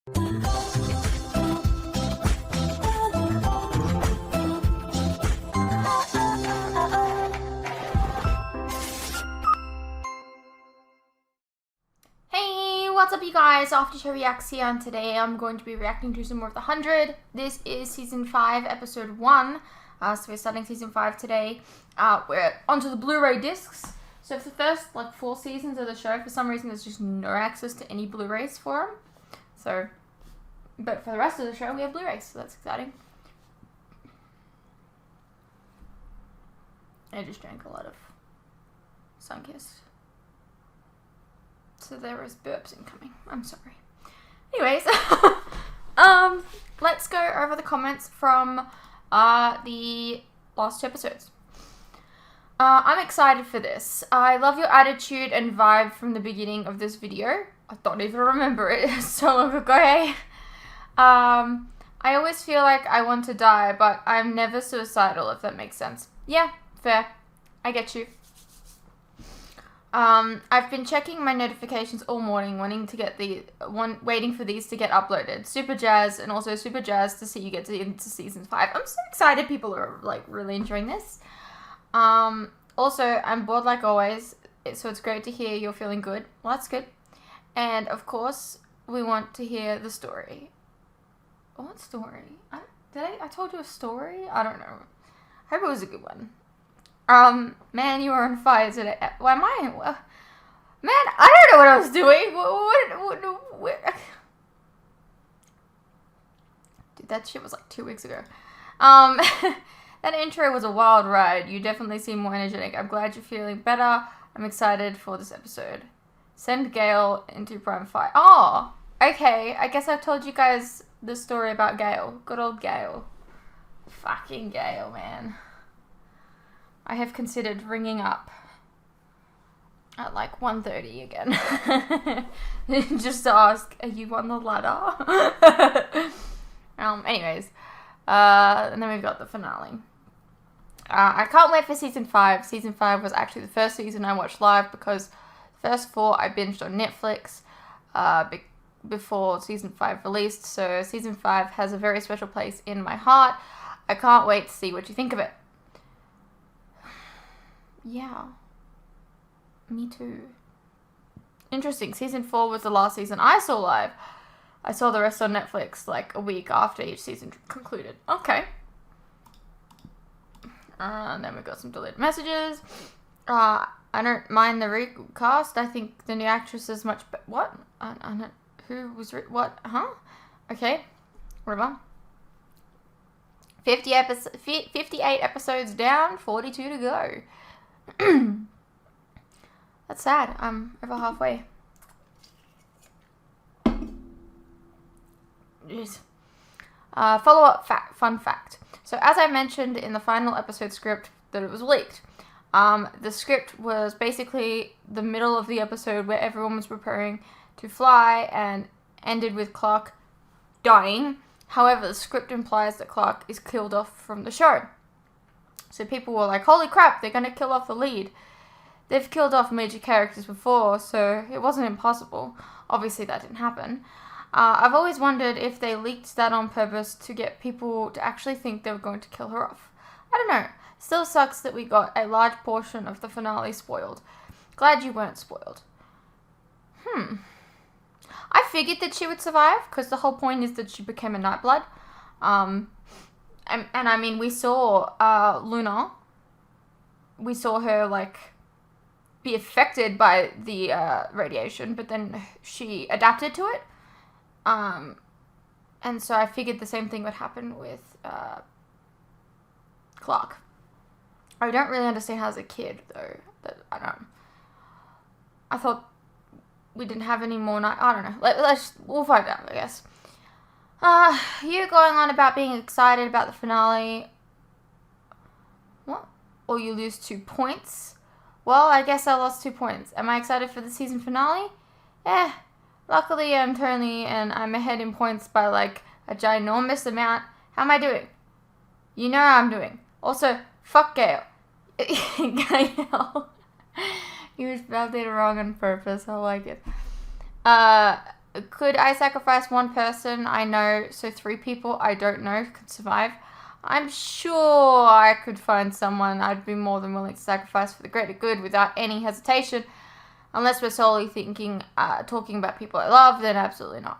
What's up, you guys? After Show Reacts here, and today I'm going to be reacting to some more of The 100. This is Season 5, Episode 1. So we're starting Season 5 today. We're onto the Blu-ray discs. So for the first, 4 seasons of the show, for some reason there's just no access to any Blu-rays for them. So, but for the rest of the show, we have Blu-rays, so that's exciting. I just drank a lot of Sunkist. So there is burps incoming. I'm sorry. Anyways, let's go over the comments from the last 2 episodes. I'm excited for this. I love your attitude and vibe from the beginning of this video. I don't even remember it so long ago. Hey? I always feel like I want to die, but I'm never suicidal, if that makes sense. Yeah, fair. I get you. I've been checking my notifications all morning, waiting for these to get uploaded. Super jazzed, and also super jazzed to see you get into Season 5. I'm so excited people are, really enjoying this. Also, I'm bored like always, so it's great to hear you're feeling good. Well, that's good. And, of course, we want to hear the story. What story? I told you a story? I don't know. I hope it was a good one. Man, you are on fire today. Why am I? Man, I don't know what I was doing. What? Dude, that shit was 2 weeks ago. That intro was a wild ride. You definitely seem more energetic. I'm glad you're feeling better. I'm excited for this episode. Send Gale into Prime Fire. Oh, okay. I guess I've told you guys the story about Gale. Good old Gale. Fucking Gale, man. I have considered ringing up at 1:30 again. Just to ask, are you on the ladder? Anyways. And then we've got the finale. I can't wait for Season 5. Season 5 was actually the first season I watched live because the first 4 I binged on Netflix before Season 5 released. So Season 5 has a very special place in my heart. I can't wait to see what you think of it. Yeah. Me too. Interesting. Season 4 was the last season I saw live. I saw the rest on Netflix a week after each season concluded. Okay. And then we got some deleted messages. I don't mind the recast. I think the new actress is much better. What? I don't. Who was what? Huh? Okay. Whatever. 58 episodes down, 42 to go. That's sad. I'm over halfway. Jeez. Follow-up fun fact. So as I mentioned in the final episode script that it was leaked, the script was basically the middle of the episode where everyone was preparing to fly and ended with Clark dying. However, the script implies that Clark is killed off from the show. So people were like, holy crap, they're going to kill off the lead. They've killed off major characters before, so it wasn't impossible. Obviously, that didn't happen. I've always wondered if they leaked that on purpose to get people to actually think they were going to kill her off. I don't know. Still sucks that we got a large portion of the finale spoiled. Glad you weren't spoiled. I figured that she would survive, because the whole point is that she became a Nightblood. And I mean, we saw Luna. We saw her, be affected by the radiation, but then she adapted to it. And so I figured the same thing would happen with Clark. I don't really understand how as a kid, though. I thought we didn't have any more I don't know. We'll find out, I guess. You going on about being excited about the finale. What? Or you lose 2 points? Well, I guess I lost 2 points. Am I excited for the season finale? Luckily I'm Tony and I'm ahead in points by a ginormous amount. How am I doing? You know how I'm doing. Also, fuck Gale. Gale. You spelled it wrong on purpose. I like it. Could I sacrifice one person I know, so 3 people I don't know could survive? I'm sure I could find someone I'd be more than willing to sacrifice for the greater good without any hesitation. Unless we're solely talking about people I love, then absolutely not.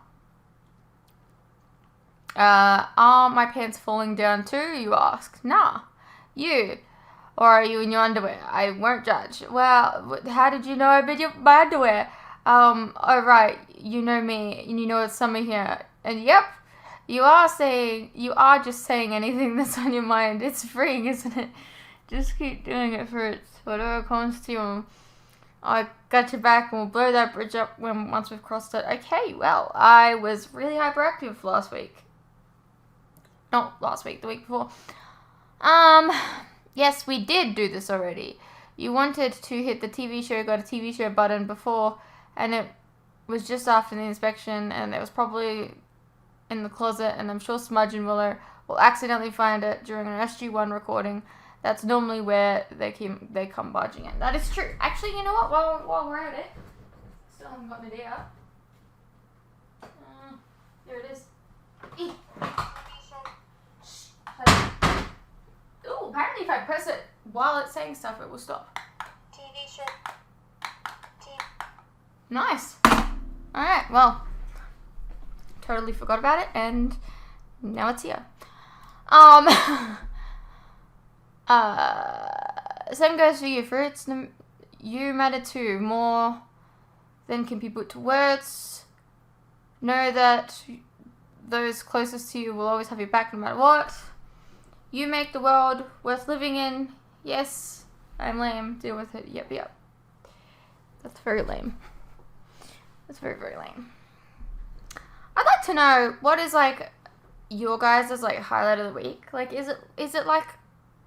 Are my pants falling down too, you ask? Nah. You. Or are you in your underwear? I won't judge. Well, how did you know I've been in my underwear? Oh right, you know me, and you know it's summer here. And yep, you are just saying anything that's on your mind. It's freeing, isn't it? Just keep doing it for it. Whatever comes to you. I got your back, and we'll blow that bridge up once we've crossed it. Okay, well, I was really hyperactive last week. Not last week, the week before. Yes, we did do this already. You wanted to hit the TV show, got a TV show button before, and it was just after the inspection, and it was probably in the closet, and I'm sure Smudge and Willow will accidentally find it during an SG1 recording. That's normally where they come barging in. That is true. Actually, you know what? While we're at it, still haven't gotten it out. There it is. Ooh, apparently if I press it while it's saying stuff, it will stop. TV show. Nice. Alright, well, totally forgot about it, and now it's here. Same goes for you, Fruits. You matter too, more than can be put to words. Know that those closest to you will always have your back no matter what. You make the world worth living in. Yes, I'm lame. Deal with it. Yep. That's very lame. That's very, very lame. I'd like to know what is like your guys' like highlight of the week. Like, is it like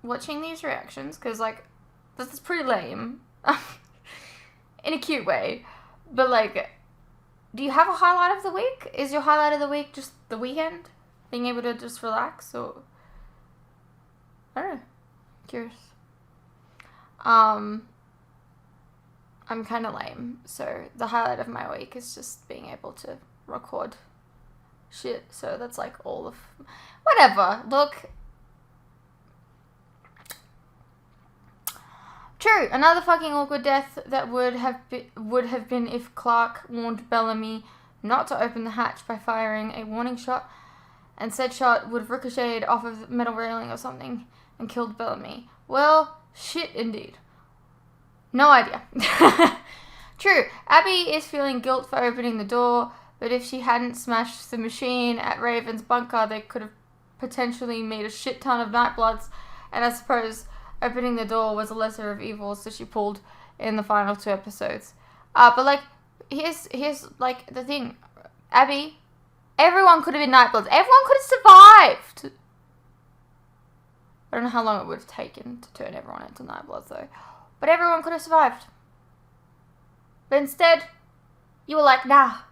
watching these reactions? Because like this is pretty lame in a cute way. But like, do you have a highlight of the week? Is your highlight of the week just the weekend, being able to just relax, or I don't know. Curious. I'm kind of lame, so the highlight of my week is just being able to record shit. So that's like all of whatever. Look, true. Another fucking awkward death that would have been if Clark warned Bellamy not to open the hatch by firing a warning shot, and said shot would have ricocheted off of the metal railing or something and killed Bellamy. Well, shit indeed. No idea. True, Abby is feeling guilt for opening the door, but if she hadn't smashed the machine at Raven's bunker, they could have potentially made a shit ton of Nightbloods, and I suppose opening the door was a lesser of evils, so she pulled in the final 2 episodes. But like, here's like the thing. Abby, everyone could have been Nightbloods. Everyone could have survived. I don't know how long it would have taken to turn everyone into Nightbloods though. But everyone could have survived. But instead, you were like, nah.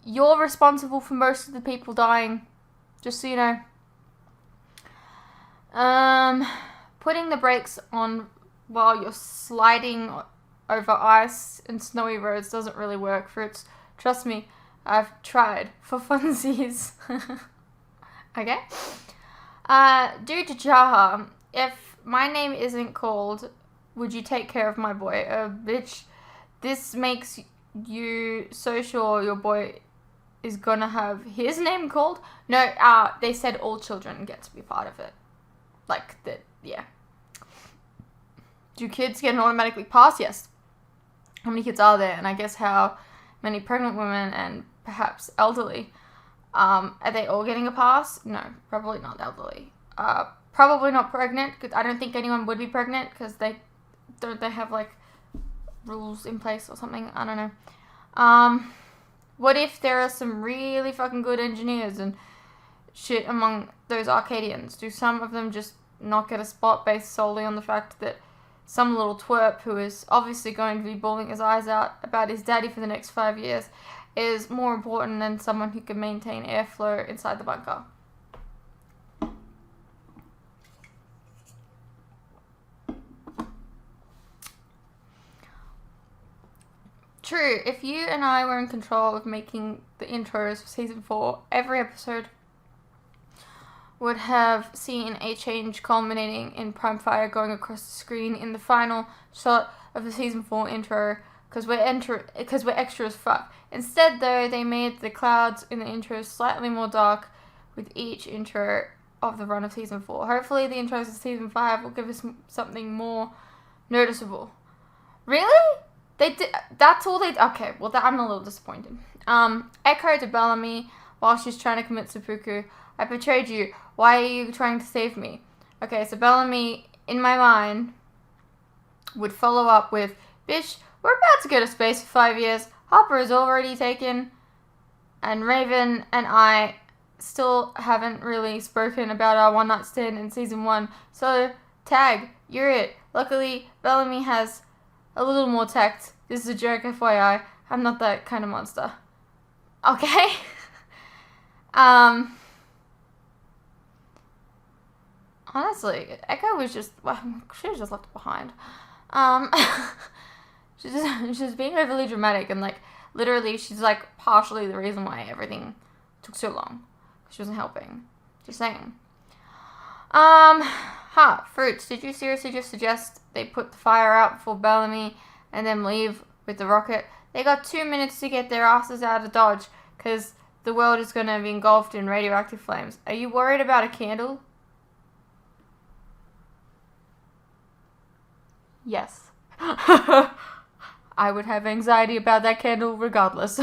You're responsible for most of the people dying. Just so you know. Putting the brakes on while you're sliding over ice and snowy roads doesn't really work, Fruits. Trust me, I've tried for funsies. Okay? Due to Jaha, if my name isn't called, would you take care of my boy? Bitch, this makes you so sure your boy is gonna have his name called? No, they said all children get to be part of it. Like, that, yeah. Do kids get an automatically pass? Yes. How many kids are there? And I guess how many pregnant women and perhaps elderly. Are they all getting a pass? No, probably not elderly. Probably not pregnant, because I don't think anyone would be pregnant, because they have, like, rules in place or something? I don't know. What if there are some really fucking good engineers and shit among those Arcadians? Do some of them just not get a spot based solely on the fact that some little twerp who is obviously going to be bawling his eyes out about his daddy for the next 5 years is more important than someone who can maintain airflow inside the bunker? True, if you and I were in control of making the intros for season 4, every episode would have seen a change culminating in Prime Fire going across the screen in the final shot of the season 4 intro, because we're extra as fuck. Instead, though, they made the clouds in the intro slightly more dark with each intro of the run of season 4. Hopefully, the intros of season 5 will give us something more noticeable. Really? They did. That's all they. Okay, well, I'm a little disappointed. Echo to Bellamy while she's trying to commit seppuku. I betrayed you. Why are you trying to save me? Okay, so Bellamy, in my mind, would follow up with, bitch, we're about to go to space for 5 years. Hopper is already taken. And Raven and I still haven't really spoken about our one night stand in season 1. So, tag, you're it. Luckily, Bellamy has a little more tact. This is a joke, FYI. I'm not that kind of monster. Okay? Honestly, Echo was just, well, she was just left behind. She's being overly dramatic, and like, literally, she's like partially the reason why everything took so long. She wasn't helping. Just saying. Fruits. Did you seriously just suggest they put the fire out before Bellamy and then leave with the rocket? They got 2 minutes to get their asses out of Dodge, because the world is going to be engulfed in radioactive flames. Are you worried about a candle? Yes. I would have anxiety about that candle regardless.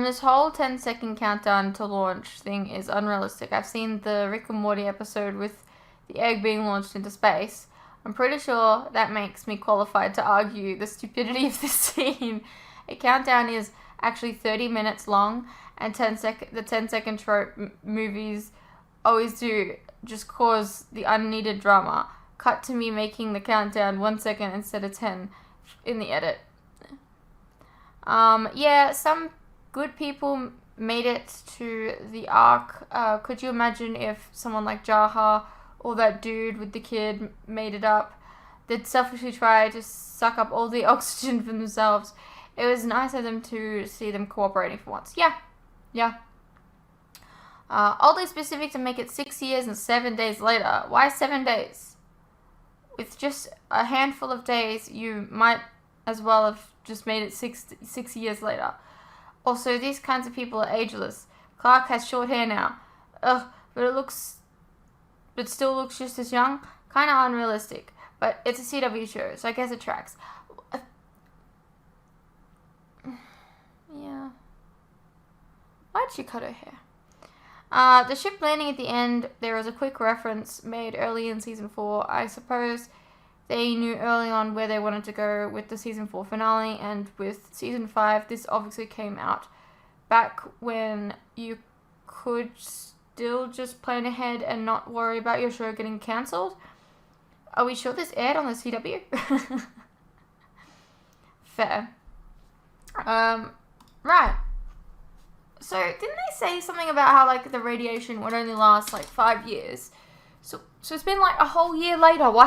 This whole 10-second countdown to launch thing is unrealistic. I've seen the Rick and Morty episode with the egg being launched into space. I'm pretty sure that makes me qualified to argue the stupidity of this scene. A countdown is actually 30 minutes long, and the 10-second trope movies always do just cause the unneeded drama. Cut to me making the countdown 1 second instead of 10 in the edit. Yeah, some good people made it to the Ark. Could you imagine if someone like Jaha or that dude with the kid made it up? They'd selfishly try to suck up all the oxygen for themselves. It was nice of them to see them cooperating for once. Yeah. Oddly specific to make it 6 years and 7 days later. Why 7 days? With just a handful of days, you might as well have just made it six years later. Also, these kinds of people are ageless. Clark has short hair now. Ugh, but still looks just as young. Kinda unrealistic. But it's a CW show, so I guess it tracks. Yeah. Why'd she cut her hair? The ship landing at the end, there was a quick reference made early in season 4. I suppose they knew early on where they wanted to go with the season 4 finale, and with season 5, this obviously came out back when you could still just plan ahead and not worry about your show getting cancelled. Are we sure this aired on the CW? Fair. Right. So, didn't they say something about how, like, the radiation would only last, like, 5 years? So it's been, like, a whole year later. Why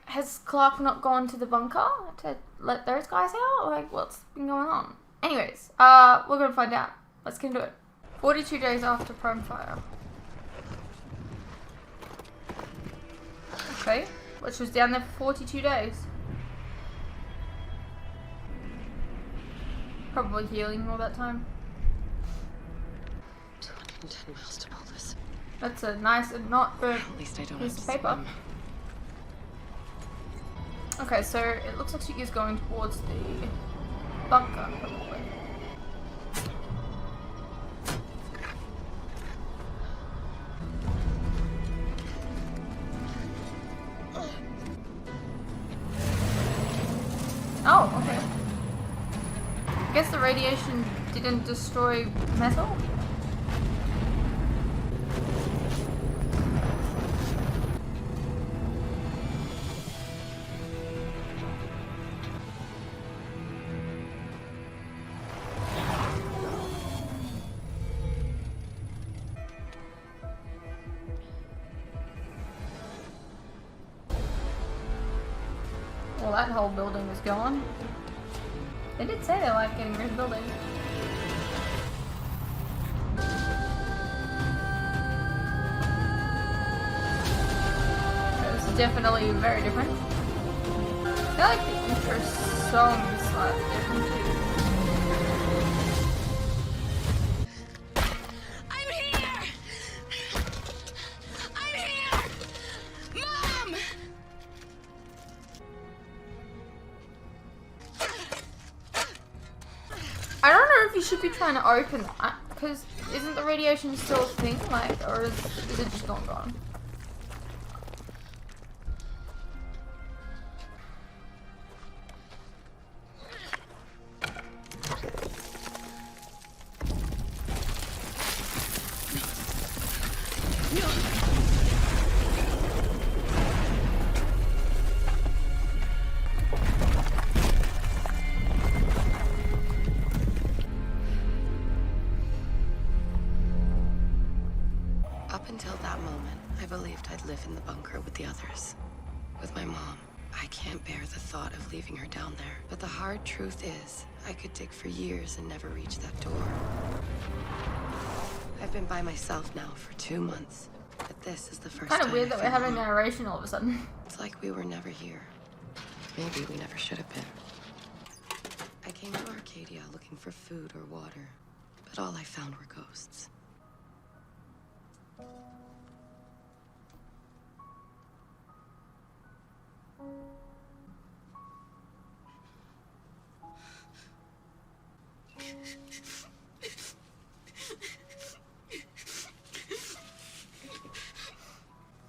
has Clark not gone to the bunker to let those guys out? Like, what's been going on? Anyways, we're gonna find out. Let's get into it. 42 days after Prime Fire. Okay, which was down there for 42 days. Probably healing all that time. 210 miles to Baldus. That's a nice and not burnt At least I don't piece have of to paper. swim. Okay, so it looks like she is going towards the bunker, probably. Oh, okay. I guess the radiation didn't destroy metal? Well, that whole building is gone. They did say they like getting rid of buildings. This is definitely very different. I feel like the intro song is slightly different too. I'm here! I'm here! Mom! I don't know if you should be trying to open that, because isn't the radiation still a thing, like, or is it just gone? Up until that moment, I believed I'd live in the bunker with the others. With my mom. I can't bear the thought of leaving her down there. But the hard truth is, I could dig for years and never reach that door. I've been by myself now for 2 months. But this is the first time. Kind of weird that I we're feel having alone. narration all of a sudden. It's like we were never here. Maybe we never should have been. I came to Arcadia looking for food or water, but all I found were ghosts.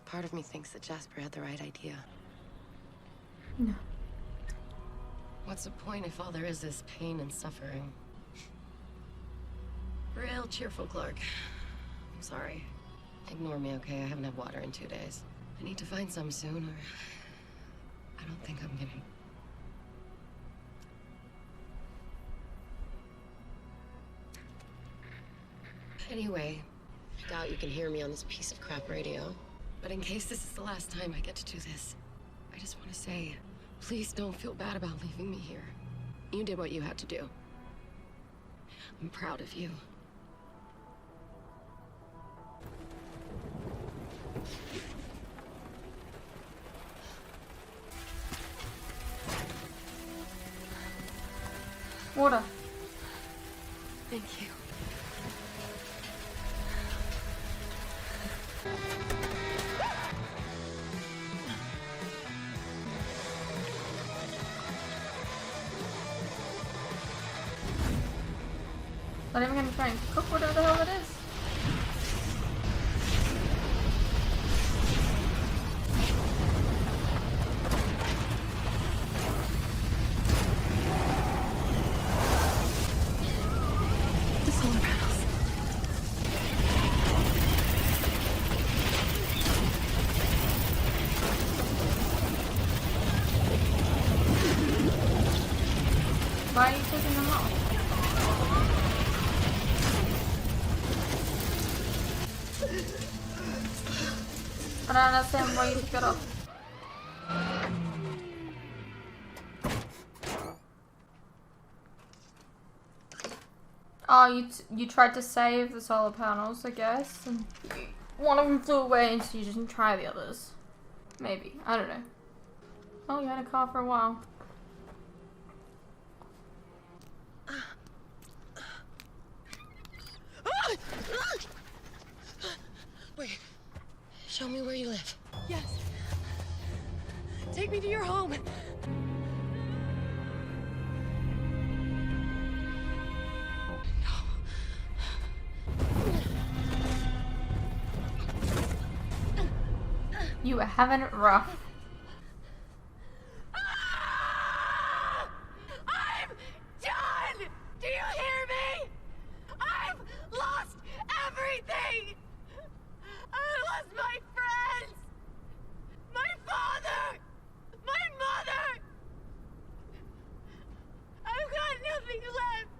Part of me thinks that Jasper had the right idea. No. What's the point if all there is pain and suffering? Real cheerful Clark. I'm sorry. Ignore me, okay? I haven't had water in 2 days. I need to find some soon, or I don't think I'm gonna. Anyway, I doubt you can hear me on this piece of crap radio. But in case this is the last time I get to do this, I just want to say, please don't feel bad about leaving me here. You did what you had to do. I'm proud of you. Water. Thank you. Not even gonna try and cook whatever the hell it is. The solar panels. Why are you taking them off? I don't understand why you took it off. Oh, you tried to save the solar panels, I guess, and one of them flew away, and so you didn't try the others. Maybe. I don't know. Oh, you had a car for a while. Wait. Show me where you live. Yes. Take me to your home. You were having it rough. I'm done! Do you hear me? I've lost everything! I lost my friends! My father! My mother! I've got nothing left!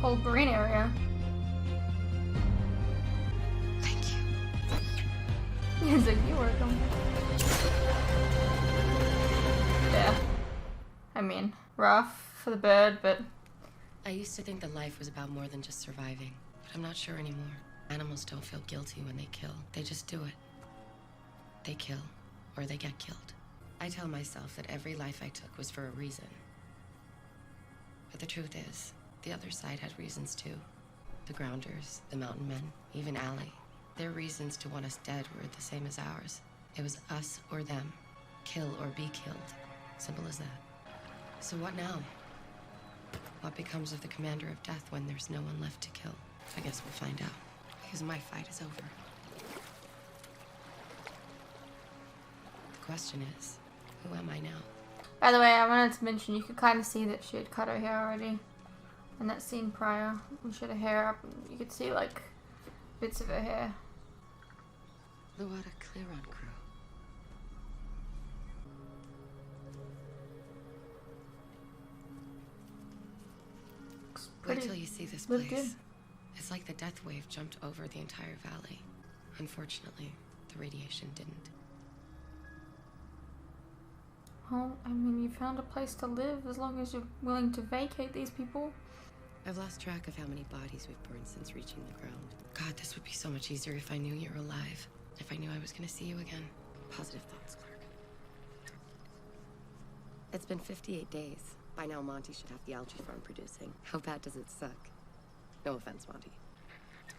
whole green area. Thank you. He's like, you're welcome. Yeah. I mean, rough for the bird, but... I used to think that life was about more than just surviving, but I'm not sure anymore. Animals don't feel guilty when they kill. They just do it. They kill, or they get killed. I tell myself that every life I took was for a reason. But the truth is, the other side had reasons too. The Grounders, the Mountain Men, even Allie. Their reasons to want us dead were the same as ours. It was us or them. Kill or be killed. Simple as that. So what now? What becomes of the Commander of Death when there's no one left to kill? I guess we'll find out. Because my fight is over. The question is, who am I now? By the way, I wanted to mention, you could kind of see that she had cut her hair already. In that scene prior, when she had her hair up, you could see, like, bits of her hair. Luata Clearon crew. Wait till you see this place. Good. It's like the death wave jumped over the entire valley. Unfortunately, the radiation didn't. Well, I mean, you found a place to live as long as you're willing to vacate these people. I've lost track of how many bodies we've burned since reaching the ground. God, this would be so much easier if I knew you were alive. If I knew I was gonna see you again. Positive thoughts, Clark. It's been 58 days. By now, Monty should have the algae farm producing. How bad does it suck? No offense, Monty.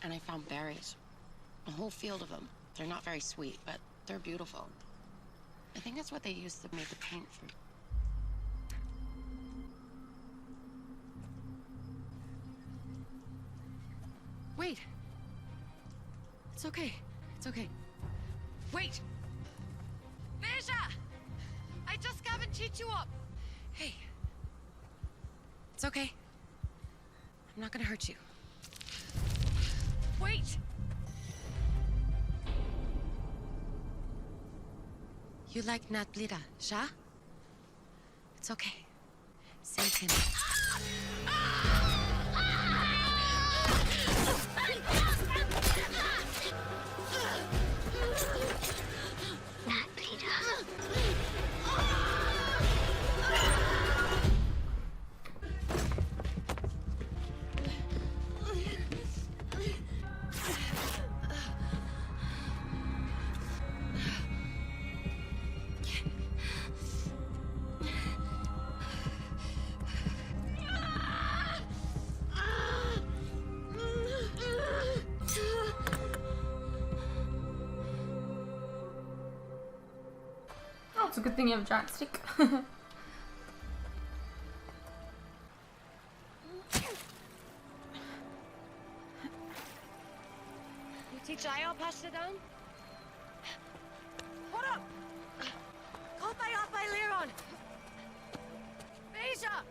And I found berries. A whole field of them. They're not very sweet, but they're beautiful. I think that's what they used to make the paint from. Wait. It's okay. It's okay. Wait! Beja! I just haven't cheat you up. Hey. It's okay. I'm not gonna hurt you. Wait! You like Nat Blida, Sha? It's okay. Save him. Oh, it's a good thing you have a giant stick. You teach I'll pass it down? Hold up! Kopay apay liron! Beja!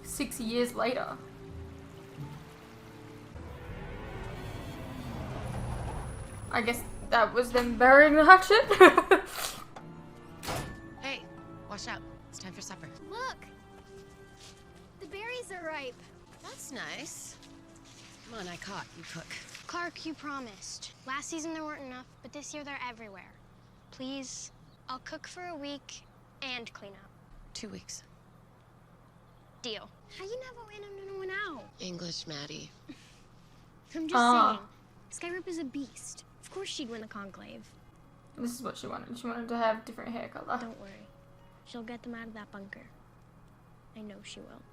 Six years later. I guess that was them burying the hatchet. Hey, wash out. It's time for supper. Look! The berries are ripe. That's nice. Come on, I caught. You cook. Clark, you promised. Last season there weren't enough, but this year they're everywhere. Please, I'll cook for a week and clean up. 2 weeks. Deal. How you never win no one out? English, Maddie. I'm just saying. Skyrip is a beast. Of course she'd win the conclave. This is what she wanted. She wanted to have different hair color. Don't worry. She'll get them out of that bunker. I know she will.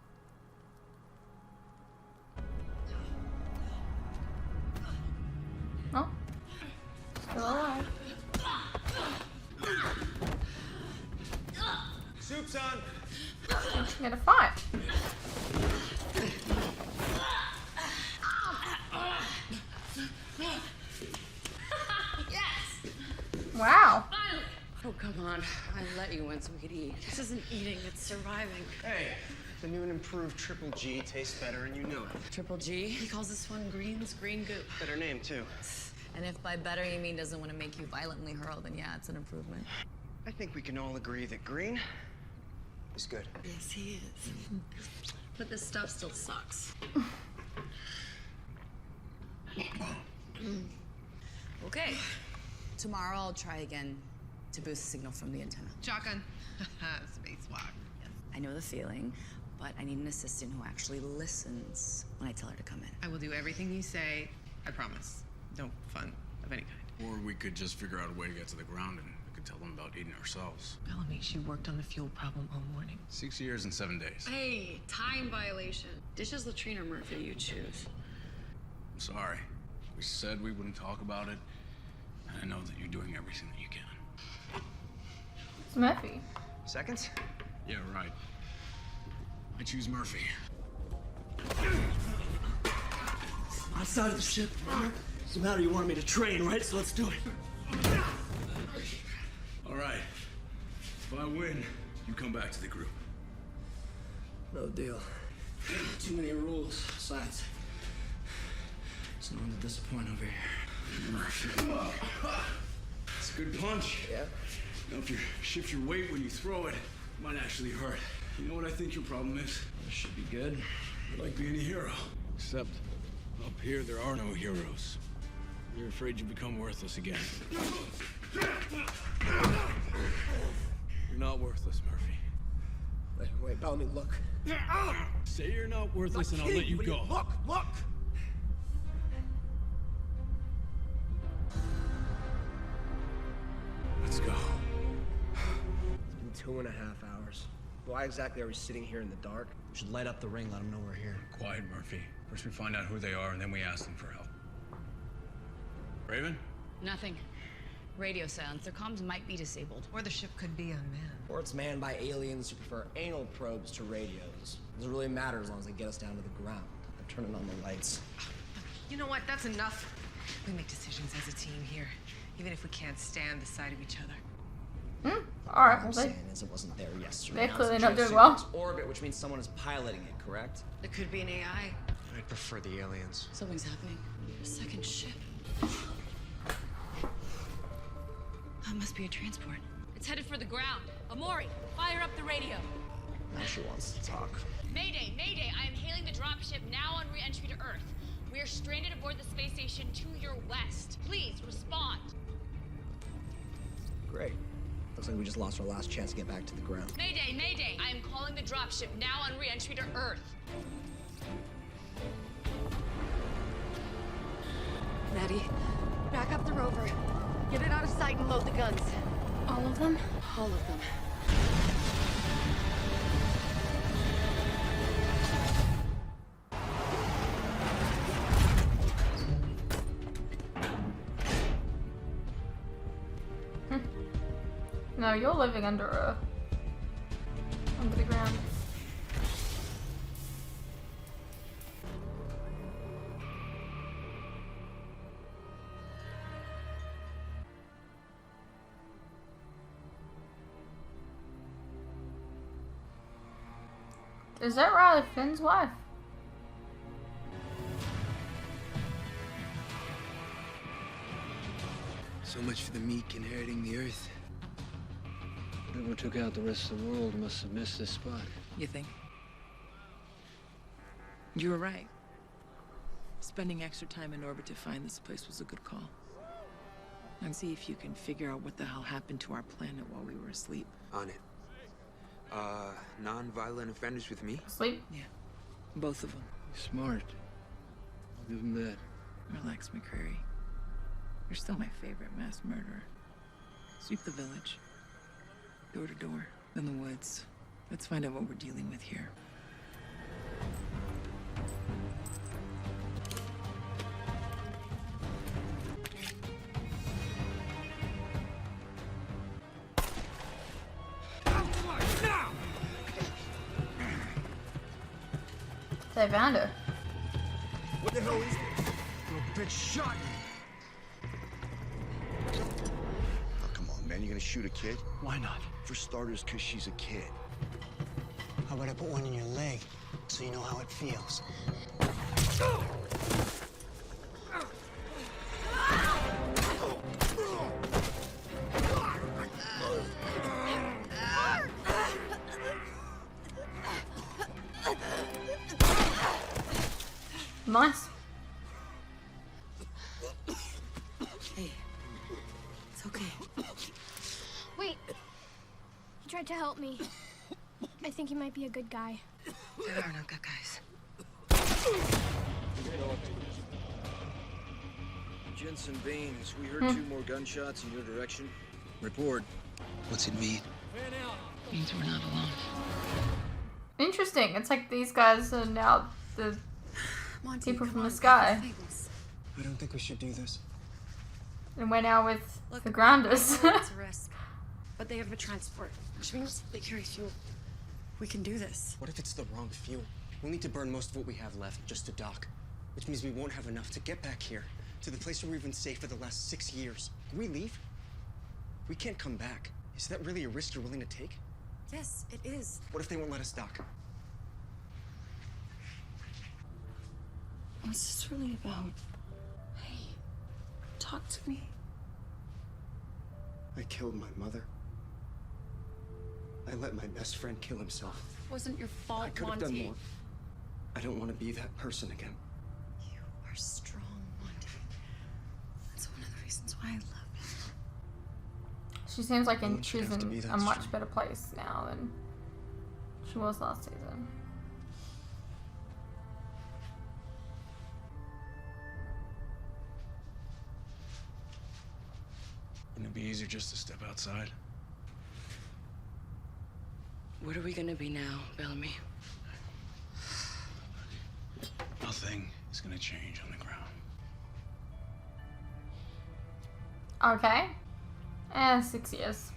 Oh. Still alive. Soup's on. She's gonna fight. on. I let you in so we could eat. This isn't eating, it's surviving. Hey, the new and improved Triple G tastes better and you know it. Triple G? He calls this one Green's Green Goop. Better name, too. And if by better you mean doesn't want to make you violently hurl, then yeah, it's an improvement. I think we can all agree that green is good. Yes, he is. But this stuff still sucks. Okay. Tomorrow I'll try again to boost the signal from the antenna. Shotgun. Spacewalk. I know the feeling, but I need an assistant who actually listens when I tell her to come in. I will do everything you say. I promise. No fun of any kind. Or we could just figure out a way to get to the ground and we could tell them about eating ourselves. Bellamy, she worked on the fuel problem all morning. 6 years and 7 days. Hey, time violation. Dishes, latrine, or Murphy, you choose. I'm sorry. We said we wouldn't talk about it. And I know that you're doing everything that you can. It's Murphy. Seconds? Yeah, right. I choose Murphy. Outside of the ship. Somehow you wanted me to train, right? So let's do it. All right. If I win, you come back to the group. No deal. Too many rules. Besides, it's no one to disappoint over here. Murphy. It's a good punch. Yeah. Now, if you shift your weight when you throw it, it might actually hurt. You know what I think your problem is? This should be good. You like being a hero. Except up here, there are no heroes. You're afraid you become worthless again. You're not worthless, Murphy. Wait, Bellamy, look. Say you're not worthless and I'll let you go. Look! Let's go. It's been 2.5 hours. Why exactly are we sitting here in the dark? We should light up the ring, let them know we're here. Quiet, Murphy. First we find out who they are and then we ask them for help. Raven? Nothing. Radio silence. Their comms might be disabled. Or the ship could be unmanned. Or it's manned by aliens who prefer anal probes to radios. It doesn't really matter as long as they get us down to the ground. I'm turning on the lights. You know what? That's enough. We make decisions as a team here, even if we can't stand the sight of each other. Alright, What I'm well, saying is it wasn't there yesterday. they're Now clearly it's not in doing geosynchronous well. orbit, which means someone is piloting it, correct? It could be an AI. I'd prefer the aliens. Something's happening. A second ship. That must be a transport. It's headed for the ground. Amori, fire up the radio. Now she wants to talk. Mayday, Mayday, I am hailing the dropship now on re-entry to Earth. We are stranded aboard the space station to your west. Please respond. Great. Looks like we just lost our last chance to get back to the ground. Mayday, Mayday, I am calling the dropship now on re-entry to Earth. Maddie, back up the rover. Get it out of sight and load the guns. All of them? All of them. No, you're living under the ground. Is that Riley Finn's wife? So much for the meek inheriting the earth. Whoever took out the rest of the world must have missed this spot. You think? You were right. Spending extra time in orbit to find this place was a good call. And see if you can figure out what the hell happened to our planet while we were asleep. On it. Non-violent offenders with me? Sleep? Yeah. Both of them. Smart. I'll give them that. Relax, McCreary. You're still my favorite mass murderer. Sweep the village. Door to door. Then the woods. Let's find out what we're dealing with here. They found her. What the hell is this? Little bitch shot me. Oh, come on, man. man? You gonna shoot a kid? Why not? For starters, because she's a kid. How about I put one in your leg so you know how it feels? Nice. Hey, it's okay. Wait. He tried to help me. I think he might be a good guy. There are no good guys. Jensen Baines, we heard 2 more gunshots in your direction. Report. What's it mean? Means we're not alone. Interesting. It's like these guys are now the Monty, people come from on, the sky. things. I don't think we should do this. And we're now with Look, the grounders. I know it's a risk, but they have a transport, which means they carry fuel. We can do this. What if it's the wrong fuel? We'll need to burn most of what we have left just to dock, which means we won't have enough to get back here, to the place where we've been safe for the last 6 years. Can we leave? We can't come back. Is that really a risk you're willing to take? Yes, it is. What if they won't let us dock? What's this really about? Hey, talk to me. I killed my mother. I let my best friend kill himself. It wasn't your fault, I could have Monty. done more. I don't want to be that person again. You are strong, Monty. That's one of the reasons why I love you. She seems like No one should she's have to be in that a much strong. better place now than she was last season. Wouldn't it be easier just to step outside? What are we gonna be now, Bellamy? Nothing is gonna change on the ground. Okay. 6 years.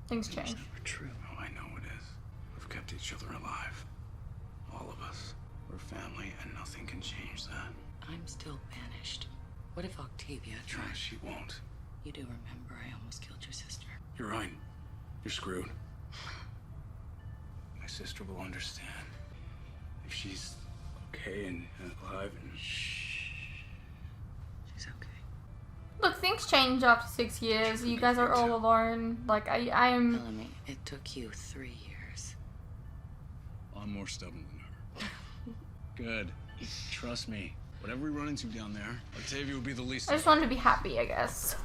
Things change. It's never true. Oh, I know it is. We've kept each other alive. All of us. We're family, and nothing can change that. I'm still banished. What if Octavia No, tries? she won't. You do remember I almost killed your sister. You're right. You're screwed. My sister will understand. If she's okay and alive and... She's okay. Look, things change after 6 years. You guys are all alone. Like, I am... Bellamy, it took you 3 years. I'm more stubborn than her. Good. Trust me. Whatever we run into down there, Octavia will be the least... I just wanted to be happy, I guess.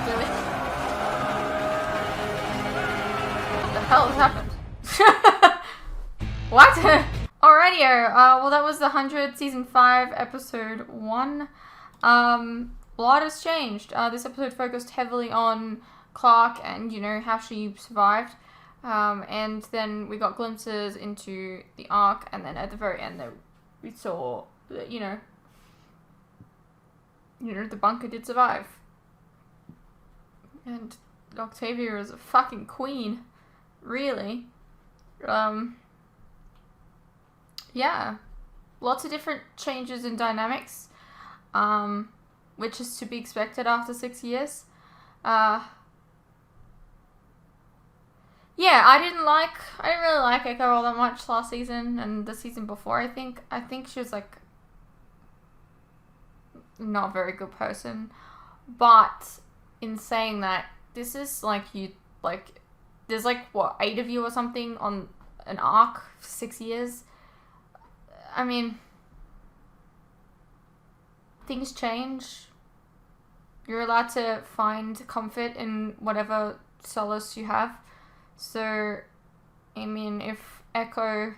Really? What the hell has happened? What? Alrighty, well that was the 100 season 5 episode 1. A lot has changed. This episode focused heavily on Clark and, you know, how she survived. And then we got glimpses into the Ark, and then at the very end we saw that, you know, the bunker did survive. And Octavia is a fucking queen. Really. Yeah. Lots of different changes in dynamics. Which is to be expected after 6 years. Yeah, I didn't really like Echo all that much last season and the season before, I think. I think she was, like, not a very good person. But in saying that, this is, like, there's, like, what, 8 of you or something on an arc for 6 years? I mean... things change. You're allowed to find comfort in whatever solace you have. So, I mean, if Echo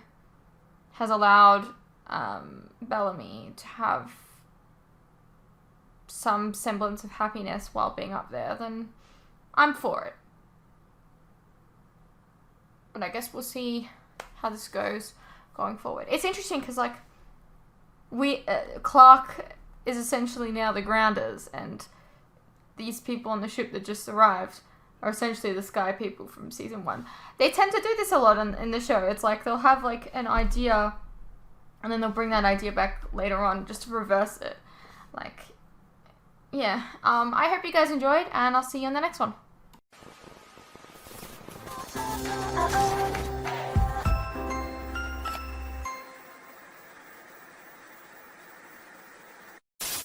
has allowed Bellamy to have some semblance of happiness while being up there, then I'm for it. But I guess we'll see how this goes going forward. It's interesting because, like, Clark is essentially now the grounders, and these people on the ship that just arrived are essentially the Sky People from season 1. They tend to do this a lot in the show. It's like they'll have like an idea, and then they'll bring that idea back later on just to reverse it. Like, yeah. I hope you guys enjoyed, and I'll see you in the next one.